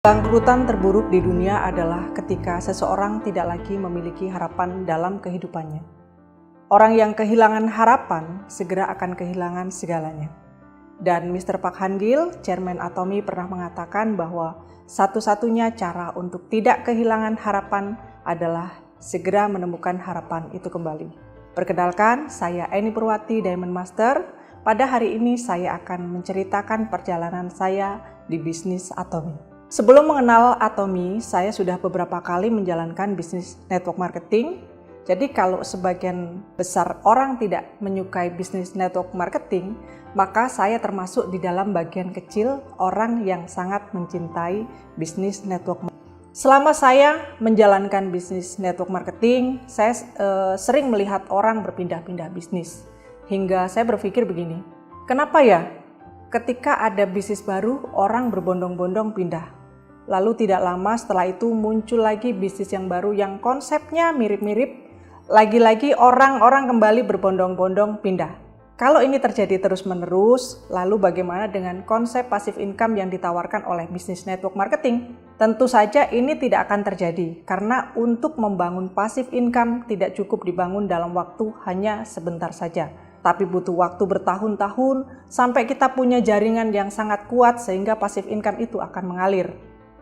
Bangkrutan terburuk di dunia adalah ketika seseorang tidak lagi memiliki harapan dalam kehidupannya. Orang yang kehilangan harapan segera akan kehilangan segalanya. Dan Mr. Park Han-gil, Chairman Atomy, pernah mengatakan bahwa satu-satunya cara untuk tidak kehilangan harapan adalah segera menemukan harapan itu kembali. Perkenalkan, saya Eni Purwati, Diamond Master. Pada hari ini saya akan menceritakan perjalanan saya di bisnis Atomy. Sebelum mengenal Atomy, saya sudah beberapa kali menjalankan bisnis network marketing. Jadi kalau sebagian besar orang tidak menyukai bisnis network marketing, maka saya termasuk di dalam bagian kecil orang yang sangat mencintai bisnis network marketing. Selama saya menjalankan bisnis network marketing, saya sering melihat orang berpindah-pindah bisnis. Hingga saya berpikir begini, kenapa ya ketika ada bisnis baru orang berbondong-bondong pindah? Lalu tidak lama setelah itu muncul lagi bisnis yang baru yang konsepnya mirip-mirip. Lagi-lagi orang-orang kembali berbondong-bondong pindah. Kalau ini terjadi terus-menerus, lalu bagaimana dengan konsep passive income yang ditawarkan oleh bisnis network marketing? Tentu saja ini tidak akan terjadi, karena untuk membangun passive income tidak cukup dibangun dalam waktu hanya sebentar saja. Tapi butuh waktu bertahun-tahun sampai kita punya jaringan yang sangat kuat sehingga passive income itu akan mengalir.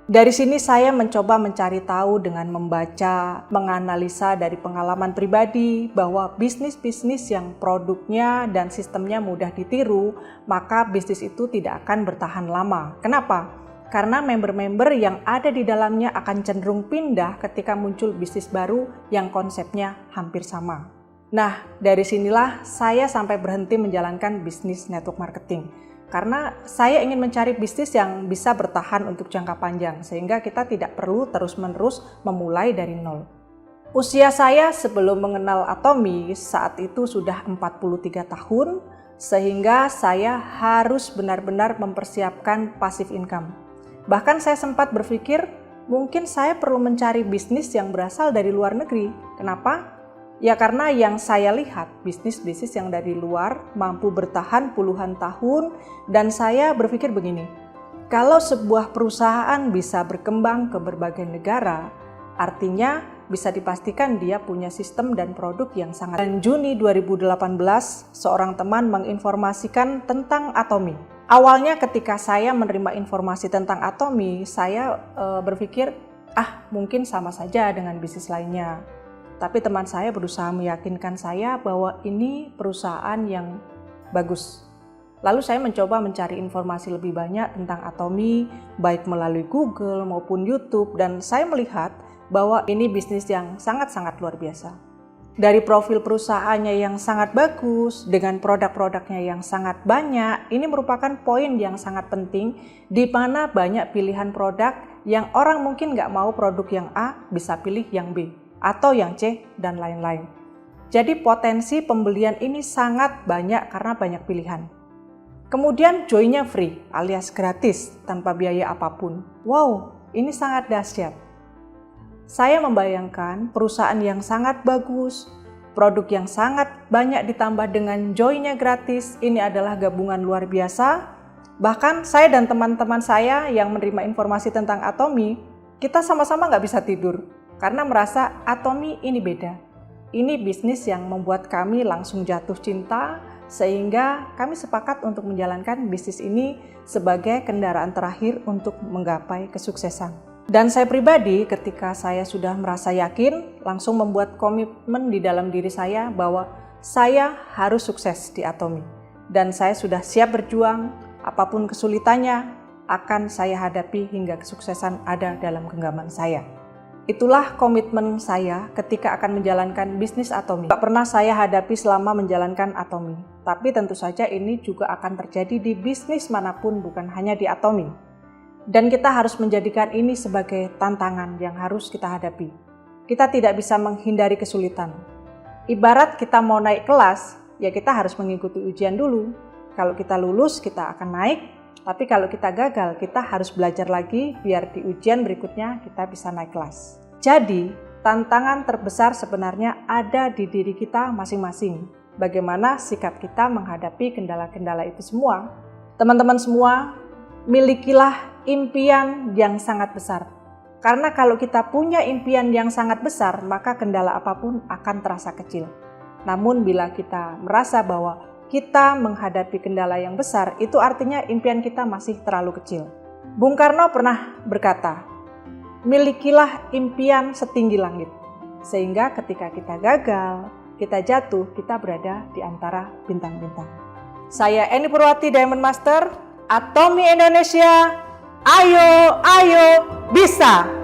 Dari sini saya mencoba mencari tahu dengan membaca, menganalisa dari pengalaman pribadi bahwa bisnis-bisnis yang produknya dan sistemnya mudah ditiru, maka bisnis itu tidak akan bertahan lama. Kenapa? Karena member-member yang ada di dalamnya akan cenderung pindah ketika muncul bisnis baru yang konsepnya hampir sama. Nah, dari sinilah saya sampai berhenti menjalankan bisnis network marketing. Karena saya ingin mencari bisnis yang bisa bertahan untuk jangka panjang, sehingga kita tidak perlu terus-menerus memulai dari nol. Usia saya sebelum mengenal Atomy saat itu sudah 43 tahun, sehingga saya harus benar-benar mempersiapkan passive income. Bahkan saya sempat berpikir, mungkin saya perlu mencari bisnis yang berasal dari luar negeri. Kenapa? Ya karena yang saya lihat bisnis-bisnis yang dari luar mampu bertahan puluhan tahun dan saya berpikir begini, kalau sebuah perusahaan bisa berkembang ke berbagai negara, artinya bisa dipastikan dia punya sistem dan produk yang sangat. Dan Juni 2018, seorang teman menginformasikan tentang Atomy. Awalnya ketika saya menerima informasi tentang Atomy, saya berpikir, mungkin sama saja dengan bisnis lainnya. Tapi teman saya berusaha meyakinkan saya bahwa ini perusahaan yang bagus. Lalu saya mencoba mencari informasi lebih banyak tentang Atomy, baik melalui Google maupun YouTube, dan saya melihat bahwa ini bisnis yang sangat-sangat luar biasa. Dari profil perusahaannya yang sangat bagus, dengan produk-produknya yang sangat banyak, ini merupakan poin yang sangat penting di mana banyak pilihan produk yang orang mungkin nggak mau produk yang A, bisa pilih yang B. Atau yang C, dan lain-lain. Jadi potensi pembelian ini sangat banyak karena banyak pilihan. Kemudian join-nya free alias gratis tanpa biaya apapun. Wow, ini sangat dahsyat. Saya membayangkan perusahaan yang sangat bagus, produk yang sangat banyak ditambah dengan join-nya gratis, ini adalah gabungan luar biasa. Bahkan saya dan teman-teman saya yang menerima informasi tentang Atomy, kita sama-sama nggak bisa tidur. Karena merasa Atomy ini beda. Ini bisnis yang membuat kami langsung jatuh cinta, sehingga kami sepakat untuk menjalankan bisnis ini sebagai kendaraan terakhir untuk menggapai kesuksesan. Dan saya pribadi ketika saya sudah merasa yakin, langsung membuat komitmen di dalam diri saya bahwa saya harus sukses di Atomy. Dan saya sudah siap berjuang, apapun kesulitannya akan saya hadapi hingga kesuksesan ada dalam genggaman saya. Itulah komitmen saya ketika akan menjalankan bisnis Atomy. Tidak pernah saya hadapi selama menjalankan Atomy. Tapi tentu saja ini juga akan terjadi di bisnis manapun, bukan hanya di Atomy. Dan kita harus menjadikan ini sebagai tantangan yang harus kita hadapi. Kita tidak bisa menghindari kesulitan. Ibarat kita mau naik kelas, ya kita harus mengikuti ujian dulu. Kalau kita lulus, kita akan naik. Tapi kalau kita gagal, kita harus belajar lagi biar di ujian berikutnya kita bisa naik kelas. Jadi, tantangan terbesar sebenarnya ada di diri kita masing-masing. Bagaimana sikap kita menghadapi kendala-kendala itu semua. Teman-teman semua, milikilah impian yang sangat besar. Karena kalau kita punya impian yang sangat besar, maka kendala apapun akan terasa kecil. Namun bila kita merasa bahwa kita menghadapi kendala yang besar, itu artinya impian kita masih terlalu kecil. Bung Karno pernah berkata, milikilah impian setinggi langit. Sehingga ketika kita gagal, kita jatuh, kita berada di antara bintang-bintang. Saya Eni Purwati, Diamond Master, Atomi Indonesia. Ayo, ayo, bisa!